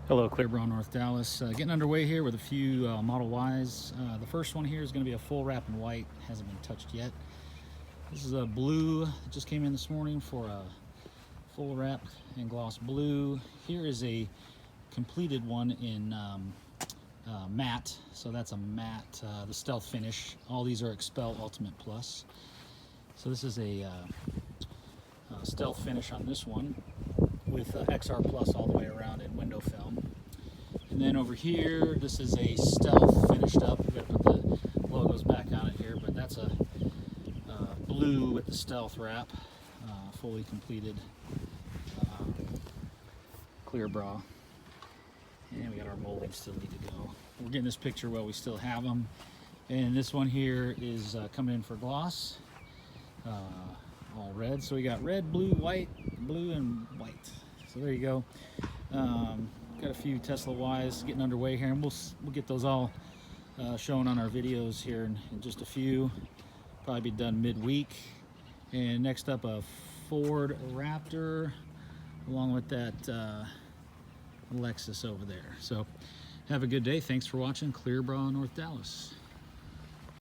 Hello, Clearbrow, North Dallas. Getting underway here with a few Model Ys. The first one here is going to be a full wrap in white. Hasn't been touched yet. This is a blue. It just came in this morning for a full wrap in gloss blue. Here is a completed one in matte. So that's a matte, the stealth finish. All these are Expel Ultimate Plus. So this is a stealth finish on this one with XR Plus all the way around in window film. And then over here, this is a stealth finished up. We're gonna put the logos back on it here, but that's a blue with the stealth wrap, fully completed Clearbrow. And we got our moldings still need to go. We're getting this picture while we still have them. And this one here is coming in for gloss, all red. So we got red, blue, and white. So there you go. Got a few Tesla Ys getting underway here, and we'll get those all shown on our videos here in just a few. Probably be done midweek. And next up, a Ford Raptor, along with that Lexus over there. So have a good day. Thanks for watching Clearbrow, North Dallas.